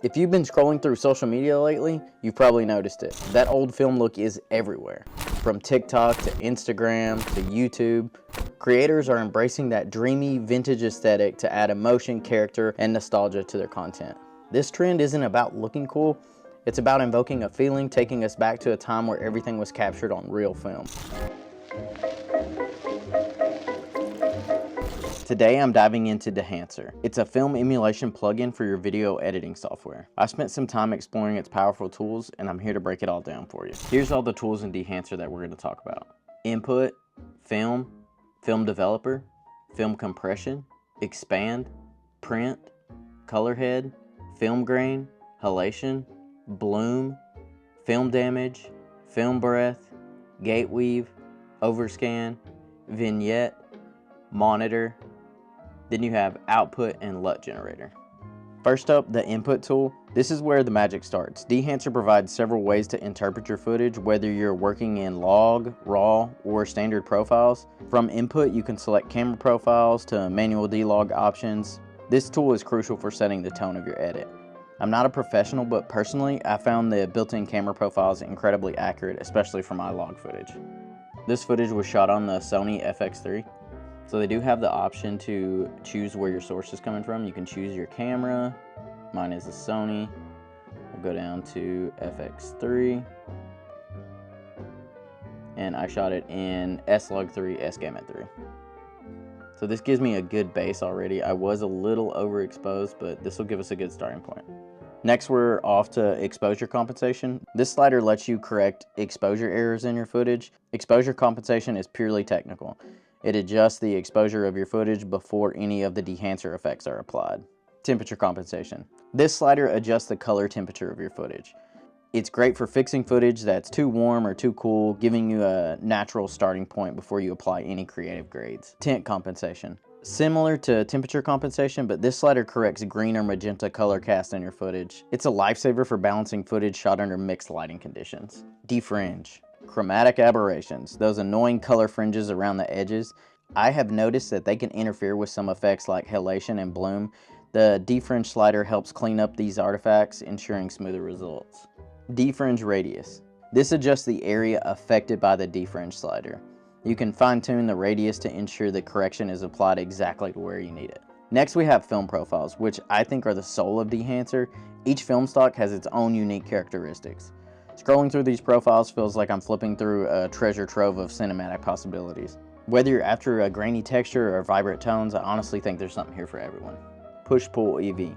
If you've been scrolling through social media lately, you've probably noticed it. That old film look is everywhere. From TikTok to Instagram to YouTube, creators are embracing that dreamy, vintage aesthetic to add emotion, character, and nostalgia to their content. This trend isn't about looking cool, it's about invoking a feeling, taking us back to a time where everything was captured on real film. Today I'm diving into Dehancer. It's a film emulation plugin for your video editing software. I spent some time exploring its powerful tools and I'm here to break it all down for you. Here's all the tools in Dehancer that we're going to talk about. Input, film, film developer, film compression, expand, print, color head, film grain, halation, bloom, film damage, film breath, gate weave, overscan, vignette, monitor. Then you have output and LUT generator. First up, the input tool. This is where the magic starts. Dehancer provides several ways to interpret your footage, whether you're working in log, raw, or standard profiles. From input, you can select camera profiles to manual D-log options. This tool is crucial for setting the tone of your edit. I'm not a professional, but personally, I found the built-in camera profiles incredibly accurate, especially for my log footage. This footage was shot on the Sony FX3. So they do have the option to choose where your source is coming from. You can choose your camera. Mine is a Sony. We'll go down to FX3. And I shot it in S-Log3, S-Gamut 3. So this gives me a good base already. I was a little overexposed, but this will give us a good starting point. Next, we're off to exposure compensation. This slider lets you correct exposure errors in your footage. Exposure compensation is purely technical. It adjusts the exposure of your footage before any of the Dehancer effects are applied. Temperature compensation. This slider adjusts the color temperature of your footage. It's great for fixing footage that's too warm or too cool, giving you a natural starting point before you apply any creative grades. Tint compensation. Similar to temperature compensation, but this slider corrects green or magenta color cast in your footage. It's a lifesaver for balancing footage shot under mixed lighting conditions. Defringe. Chromatic aberrations, those annoying color fringes around the edges. I have noticed that they can interfere with some effects like halation and bloom. The defringe slider helps clean up these artifacts, ensuring smoother results. Defringe radius. This adjusts the area affected by the defringe slider. You can fine-tune the radius to ensure the correction is applied exactly to where you need it. Next we have film profiles, which I think are the soul of Dehancer. Each film stock has its own unique characteristics. Scrolling through these profiles feels like I'm flipping through a treasure trove of cinematic possibilities. Whether you're after a grainy texture or vibrant tones, I honestly think there's something here for everyone. Push-pull EV.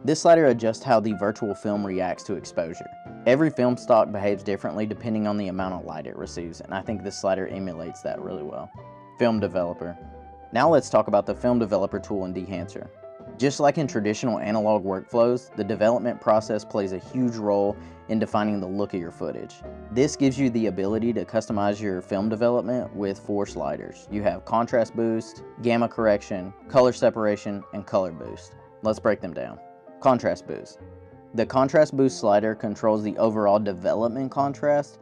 This slider adjusts how the virtual film reacts to exposure. Every film stock behaves differently depending on the amount of light it receives, and I think this slider emulates that really well. Film developer. Now let's talk about the film developer tool in Dehancer. Just like in traditional analog workflows, the development process plays a huge role in defining the look of your footage. This gives you the ability to customize your film development with 4 sliders. You have contrast boost, gamma correction, color separation, and color boost. Let's break them down. Contrast boost. The contrast boost slider controls the overall development contrast.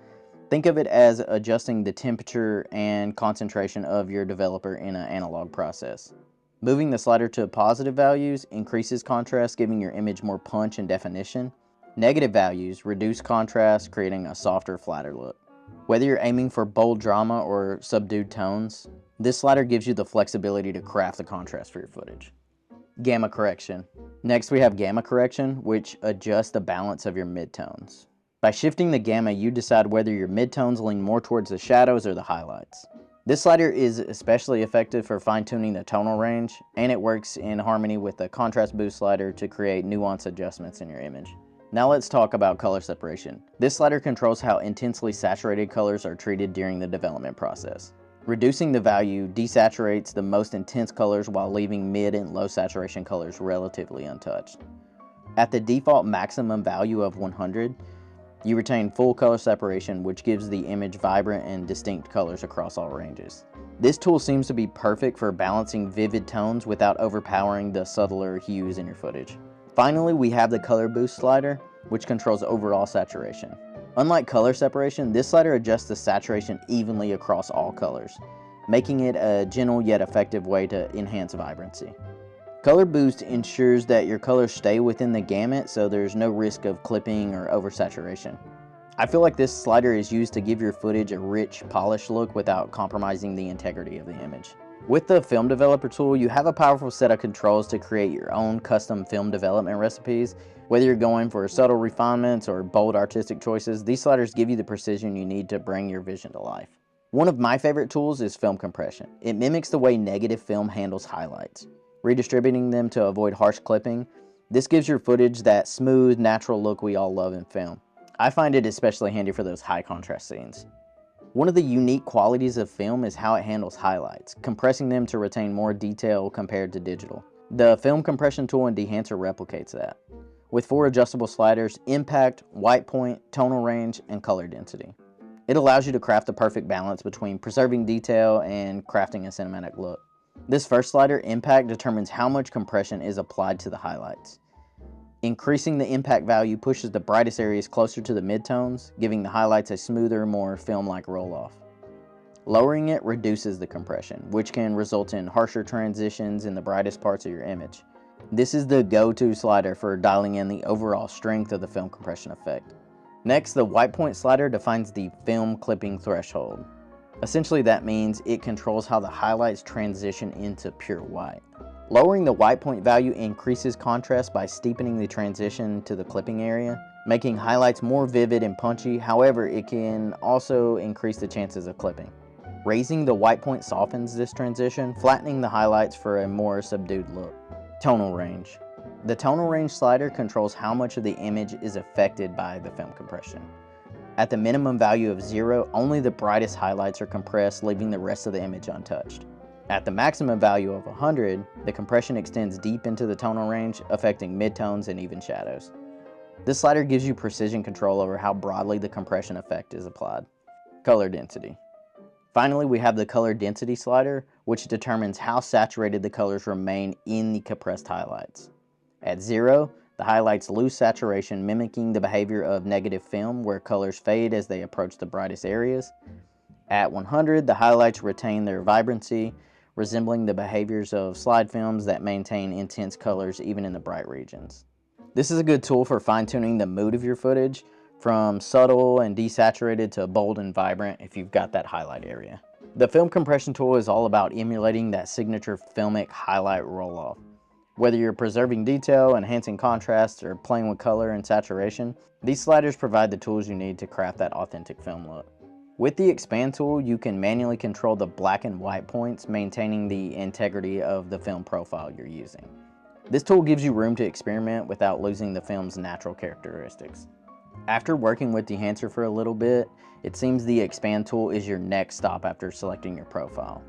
Think of it as adjusting the temperature and concentration of your developer in an analog process. Moving the slider to positive values increases contrast, giving your image more punch and definition. Negative values reduce contrast, creating a softer, flatter look. Whether you're aiming for bold drama or subdued tones, this slider gives you the flexibility to craft the contrast for your footage. Gamma correction. Next we have gamma correction, which adjusts the balance of your midtones. By shifting the gamma, you decide whether your midtones lean more towards the shadows or the highlights. This slider is especially effective for fine-tuning the tonal range, and it works in harmony with the contrast boost slider to create nuance adjustments in your image. Now let's talk about color separation. This slider controls how intensely saturated colors are treated during the development process. Reducing the value desaturates the most intense colors while leaving mid and low saturation colors relatively untouched. At the default maximum value of 100, you retain full color separation, which gives the image vibrant and distinct colors across all ranges. This tool seems to be perfect for balancing vivid tones without overpowering the subtler hues in your footage. Finally, we have the color boost slider, which controls overall saturation. Unlike color separation, this slider adjusts the saturation evenly across all colors, making it a gentle yet effective way to enhance vibrancy. Color Boost ensures that your colors stay within the gamut, so there's no risk of clipping or oversaturation. I feel like this slider is used to give your footage a rich, polished look without compromising the integrity of the image. With the Film Developer tool, you have a powerful set of controls to create your own custom film development recipes. Whether you're going for subtle refinements or bold artistic choices, these sliders give you the precision you need to bring your vision to life. One of my favorite tools is film compression. It mimics the way negative film handles highlights, redistributing them to avoid harsh clipping. This gives your footage that smooth, natural look we all love in film. I find it especially handy for those high contrast scenes. One of the unique qualities of film is how it handles highlights, compressing them to retain more detail compared to digital. The film compression tool in Dehancer replicates that, with 4 adjustable sliders: impact, white point, tonal range, and color density. It allows you to craft the perfect balance between preserving detail and crafting a cinematic look. This first slider, impact, determines how much compression is applied to the highlights. Increasing the impact value pushes the brightest areas closer to the midtones, giving the highlights a smoother, more film-like roll-off. Lowering it reduces the compression, which can result in harsher transitions in the brightest parts of your image. This is the go-to slider for dialing in the overall strength of the film compression effect. Next, the white point slider defines the film clipping threshold. Essentially, that means it controls how the highlights transition into pure white. Lowering the white point value increases contrast by steepening the transition to the clipping area, making highlights more vivid and punchy. However, it can also increase the chances of clipping. Raising the white point softens this transition, flattening the highlights for a more subdued look. Tonal range. The tonal range slider controls how much of the image is affected by the film compression. At the minimum value of 0, only the brightest highlights are compressed, leaving the rest of the image untouched. At the maximum value of 100, the compression extends deep into the tonal range, affecting midtones and even shadows. This slider gives you precision control over how broadly the compression effect is applied. Color density. Finally, we have the color density slider, which determines how saturated the colors remain in the compressed highlights. At 0, the highlights lose saturation, mimicking the behavior of negative film, where colors fade as they approach the brightest areas. At 100, the highlights retain their vibrancy, resembling the behaviors of slide films that maintain intense colors even in the bright regions. This is a good tool for fine-tuning the mood of your footage, from subtle and desaturated to bold and vibrant if you've got that highlight area. The film compression tool is all about emulating that signature filmic highlight roll-off. Whether you're preserving detail, enhancing contrast, or playing with color and saturation, these sliders provide the tools you need to craft that authentic film look. With the expand tool, you can manually control the black and white points, maintaining the integrity of the film profile you're using. This tool gives you room to experiment without losing the film's natural characteristics. After working with Dehancer for a little bit, it seems the expand tool is your next stop after selecting your profile.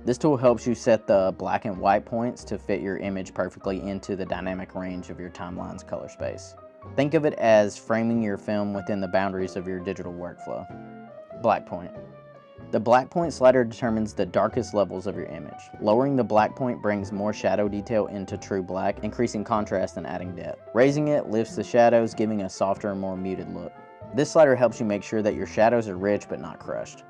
This tool helps you set the black and white points to fit your image perfectly into the dynamic range of your timeline's color space. Think of it as framing your film within the boundaries of your digital workflow. Black point. The black point slider determines the darkest levels of your image. Lowering the black point brings more shadow detail into true black, increasing contrast and adding depth. Raising it lifts the shadows, giving a softer and more muted look. This slider helps you make sure that your shadows are rich but not crushed.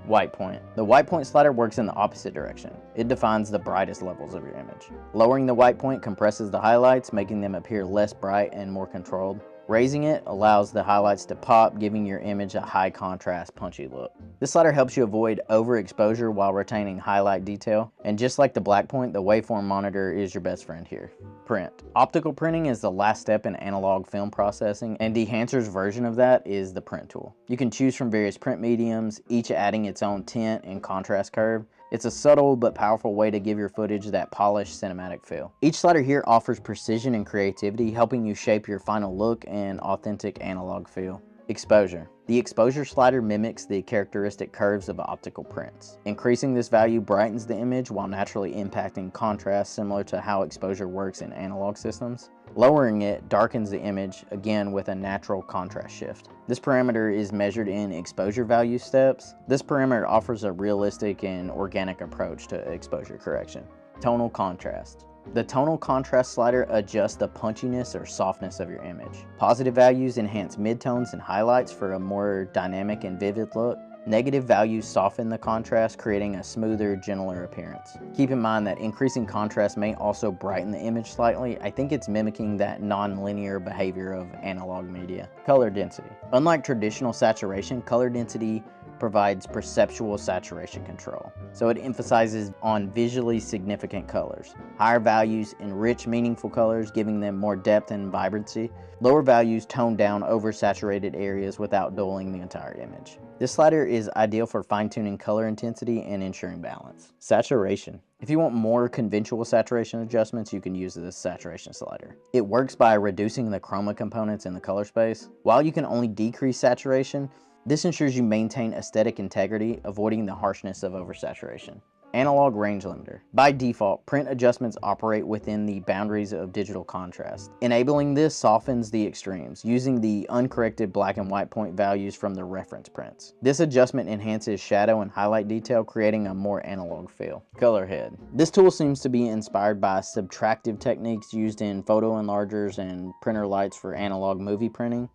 White point. The white point slider works in the opposite direction. It defines the brightest levels of your image. Lowering the white point compresses the highlights, making them appear less bright and more controlled. Raising it allows the highlights to pop, giving your image a high contrast, punchy look. This slider helps you avoid overexposure while retaining highlight detail. And just like the black point, the waveform monitor is your best friend here. Print. Optical printing is the last step in analog film processing, and Dehancer's version of that is the print tool. You can choose from various print mediums, each adding its own tint and contrast curve. It's a subtle but powerful way to give your footage that polished cinematic feel. Each slider here offers precision and creativity, helping you shape your final look and authentic analog feel. Exposure. The exposure slider mimics the characteristic curves of optical prints. Increasing this value brightens the image while naturally impacting contrast, similar to how exposure works in analog systems. Lowering it darkens the image, again with a natural contrast shift. This parameter is measured in exposure value steps. This parameter offers a realistic and organic approach to exposure correction. Tonal contrast. The tonal contrast slider adjusts the punchiness or softness of your image. Positive values enhance midtones and highlights for a more dynamic and vivid look. Negative values soften the contrast, creating a smoother, gentler appearance. Keep in mind that increasing contrast may also brighten the image slightly. I think it's mimicking that non-linear behavior of analog media. Color density. Unlike traditional saturation, color density provides perceptual saturation control. So it emphasizes on visually significant colors. Higher values enrich meaningful colors, giving them more depth and vibrancy. Lower values tone down oversaturated areas without dulling the entire image. This slider is ideal for fine-tuning color intensity and ensuring balance. Saturation. If you want more conventional saturation adjustments, you can use this saturation slider. It works by reducing the chroma components in the color space. While you can only decrease saturation, this ensures you maintain aesthetic integrity, avoiding the harshness of oversaturation. Analog range limiter. By default, print adjustments operate within the boundaries of digital contrast. Enabling this softens the extremes, using the uncorrected black and white point values from the reference prints. This adjustment enhances shadow and highlight detail, creating a more analog feel. Color head. This tool seems to be inspired by subtractive techniques used in photo enlargers and printer lights for analog movie printing.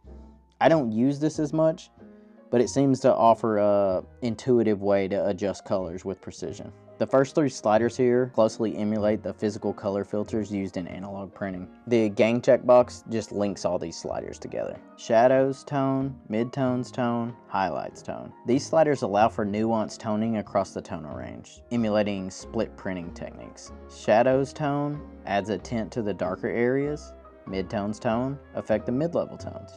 I don't use this as much, but it seems to offer an intuitive way to adjust colors with precision. The first three sliders here closely emulate the physical color filters used in analog printing. The gang checkbox just links all these sliders together. Shadows tone, midtones tone, highlights tone. These sliders allow for nuanced toning across the tonal range, emulating split printing techniques. Shadows tone adds a tint to the darker areas. Midtones tone affect the mid-level tones.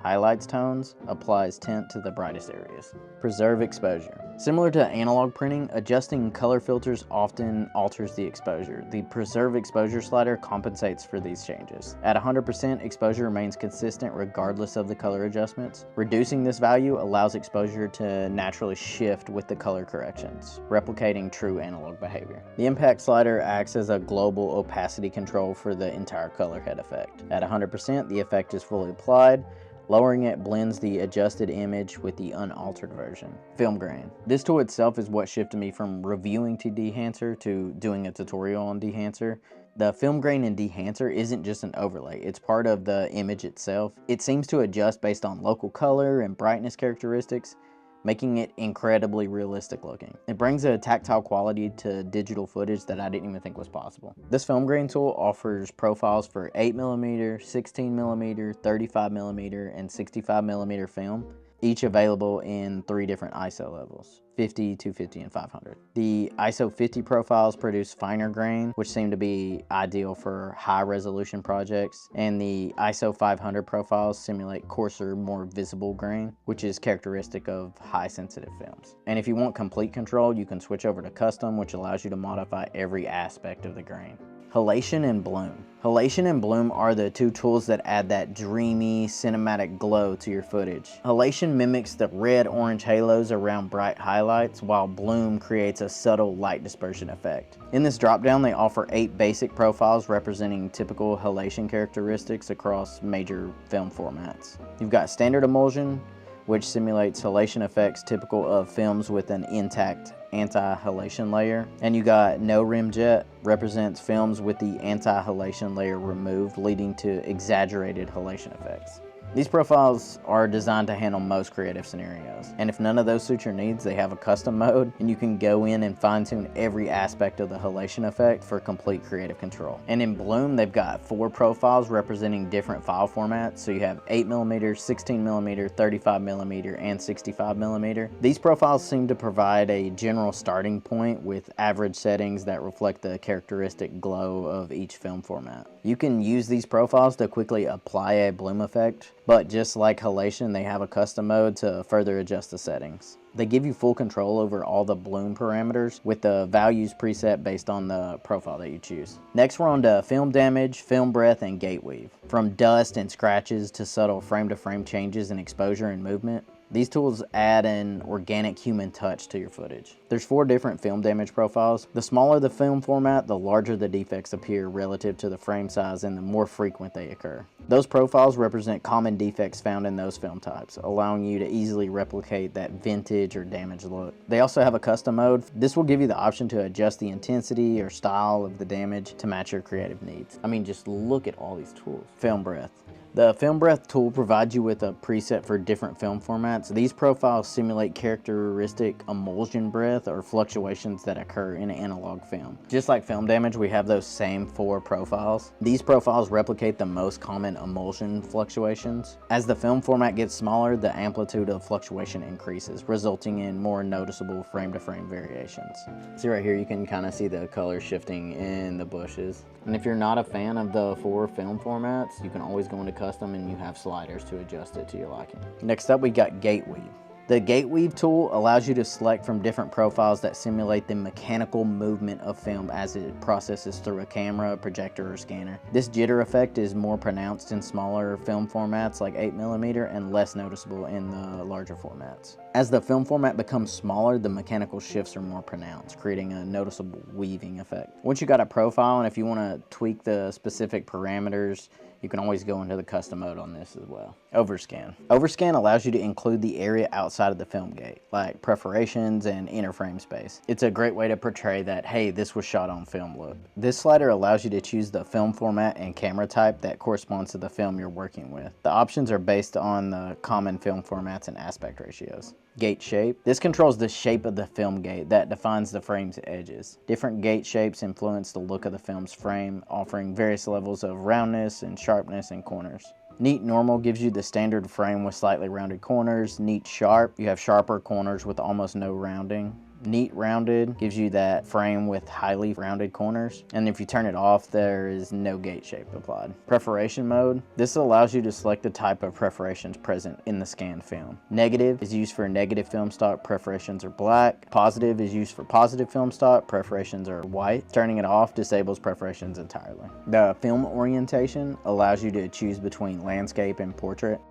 Highlights tones applies tint to the brightest areas. Preserve exposure. Similar to analog printing, adjusting color filters often alters the exposure. The preserve exposure slider compensates for these changes. At 100%, exposure remains consistent regardless of the color adjustments. Reducing this value allows exposure to naturally shift with the color corrections, replicating true analog behavior. The impact slider acts as a global opacity control for the entire color head effect. At 100%, the effect is fully applied. Lowering it blends the adjusted image with the unaltered version. Film grain. This tool itself is what shifted me from reviewing to Dehancer to doing a tutorial on Dehancer. The film grain in Dehancer isn't just an overlay, it's part of the image itself. It seems to adjust based on local color and brightness characteristics, making it incredibly realistic looking. It brings a tactile quality to digital footage that I didn't even think was possible. This film grain tool offers profiles for 8mm, 16mm, 35mm, and 65mm film, each available in 3 different ISO levels, 50, 250, and 500. The ISO 50 profiles produce finer grain, which seem to be ideal for high resolution projects, and the ISO 500 profiles simulate coarser, more visible grain, which is characteristic of high sensitive films. And if you want complete control, you can switch over to custom, which allows you to modify every aspect of the grain. Halation and bloom. Halation and bloom are the two tools that add that dreamy, cinematic glow to your footage. Halation mimics the red-orange halos around bright highlights, while bloom creates a subtle light dispersion effect. In this dropdown, they offer 8 basic profiles representing typical halation characteristics across major film formats. You've got standard emulsion, which simulates halation effects typical of films with an intact anti-halation layer. And you got no rim jet, represents films with the anti-halation layer removed, leading to exaggerated halation effects. These profiles are designed to handle most creative scenarios, and if none of those suit your needs, they have a custom mode, and you can go in and fine-tune every aspect of the halation effect for complete creative control. And in Bloom, they've got 4 profiles representing different file formats, so you have 8mm, 16mm, 35mm, and 65mm. These profiles seem to provide a general starting point with average settings that reflect the characteristic glow of each film format. You can use these profiles to quickly apply a bloom effect, but just like Halation, they have a custom mode to further adjust the settings. They give you full control over all the bloom parameters with the values preset based on the profile that you choose. Next, we're on to film damage, film breath, and gate weave. From dust and scratches to subtle frame-to-frame changes in exposure and movement, these tools add an organic human touch to your footage. There's 4 different film damage profiles. The smaller the film format, the larger the defects appear relative to the frame size and the more frequent they occur. Those profiles represent common defects found in those film types, allowing you to easily replicate that vintage or damaged look. They also have a custom mode. This will give you the option to adjust the intensity or style of the damage to match your creative needs. I mean, just look at all these tools. Film breath. The Film Breath tool provides you with a preset for different film formats. These profiles simulate characteristic emulsion breath or fluctuations that occur in analog film. Just like film damage, we have those same 4 profiles. These profiles replicate the most common emulsion fluctuations. As the film format gets smaller, the amplitude of fluctuation increases, resulting in more noticeable frame-to-frame variations. See right here, you can kind of see the color shifting in the bushes. And if you're not a fan of the 4 film formats, you can always go into custom and you have sliders to adjust it to your liking. Next up, we got Gate Weave. The Gate Weave tool allows you to select from different profiles that simulate the mechanical movement of film as it processes through a camera, projector, or scanner. This jitter effect is more pronounced in smaller film formats like 8mm and less noticeable in the larger formats. As the film format becomes smaller, the mechanical shifts are more pronounced, creating a noticeable weaving effect. Once you got a profile, and if you want to tweak the specific parameters, you can always go into the custom mode on this as well. Overscan. Overscan allows you to include the area outside of the film gate, like perforations and inner frame space. It's a great way to portray that, hey, this was shot on film look. This slider allows you to choose the film format and camera type that corresponds to the film you're working with. The options are based on the common film formats and aspect ratios. Gate shape. This controls the shape of the film gate that defines the frame's edges. Different gate shapes influence the look of the film's frame, offering various levels of roundness and sharpness and corners. Neat normal gives you the standard frame with slightly rounded corners. Neat sharp, you have sharper corners with almost no rounding. Neat rounded gives you that frame with highly rounded corners. And if you turn it off, there is no gate shape applied. Perforation mode. This allows you to select the type of perforations present in the scanned film. Negative is used for negative film stock, perforations are black. Positive is used for positive film stock, perforations are white. Turning it off disables perforations entirely. The film orientation allows you to choose between landscape and portrait.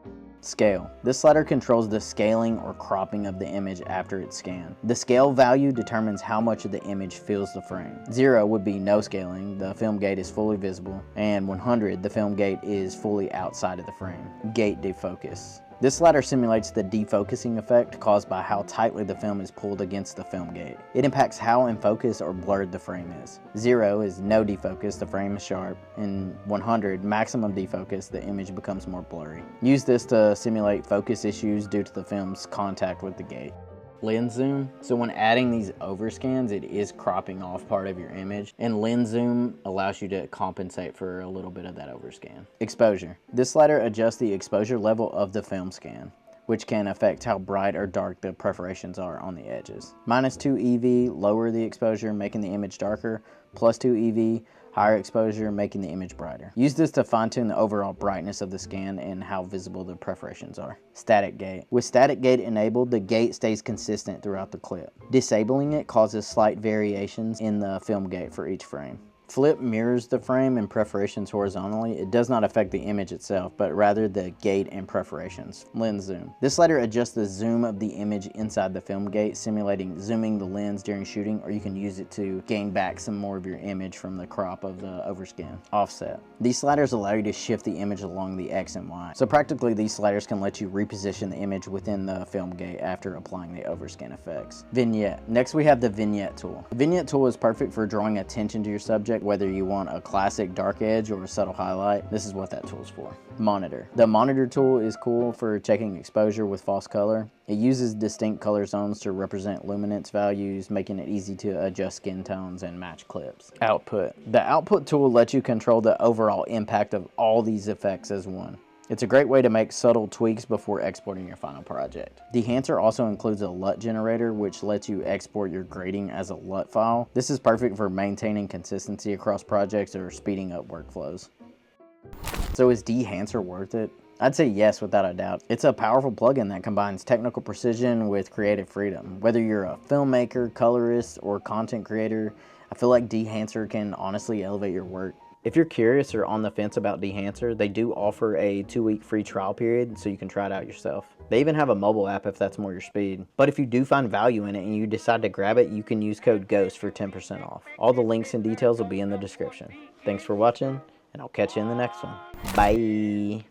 Scale. This slider controls the scaling or cropping of the image after it's scanned. The scale value determines how much of the image fills the frame. 0 would be no scaling, the film gate is fully visible, and 100, the film gate is fully outside of the frame. Gate defocus. This slider simulates the defocusing effect caused by how tightly the film is pulled against the film gate. It impacts how in focus or blurred the frame is. 0 is no defocus, the frame is sharp, and 100, maximum defocus, the image becomes more blurry. Use this to simulate focus issues due to the film's contact with the gate. Lens zoom. So when adding these overscans, it is cropping off part of your image, and lens zoom allows you to compensate for a little bit of that overscan. Exposure. This slider adjusts the exposure level of the film scan, which can affect how bright or dark the perforations are on the edges. -2 EV, lower the exposure, making the image darker. +2 EV, higher exposure, making the image brighter. Use this to fine-tune the overall brightness of the scan and how visible the perforations are. Static gate. With static gate enabled, the gate stays consistent throughout the clip. Disabling it causes slight variations in the film gate for each frame. Flip mirrors the frame and perforations horizontally. It does not affect the image itself, but rather the gate and perforations. Lens zoom. This slider adjusts the zoom of the image inside the film gate, simulating zooming the lens during shooting, or you can use it to gain back some more of your image from the crop of the overscan. Offset. These sliders allow you to shift the image along the X and Y. So practically these sliders can let you reposition the image within the film gate after applying the overscan effects. Vignette. Next we have the vignette tool. The vignette tool is perfect for drawing attention to your subject, whether you want a classic dark edge or a subtle highlight. This is what that tool is for. Monitor. The monitor tool is cool for checking exposure with false color. It uses distinct color zones to represent luminance values, making it easy to adjust skin tones and match clips. Output. The output tool lets you control the overall impact of all these effects as one. It's a great way to make subtle tweaks before exporting your final project. Dehancer also includes a LUT generator, which lets you export your grading as a LUT file. This is perfect for maintaining consistency across projects or speeding up workflows. So is Dehancer worth it? I'd say yes, without a doubt. It's a powerful plugin that combines technical precision with creative freedom. Whether you're a filmmaker, colorist, or content creator, I feel like Dehancer can honestly elevate your work. If you're curious or on the fence about Dehancer, they do offer a 2-week free trial period, so you can try it out yourself. They even have a mobile app if that's more your speed. But if you do find value in it and you decide to grab it, you can use code GHOST for 10% off. All the links and details will be in the description. Thanks for watching, and I'll catch you in the next one. Bye!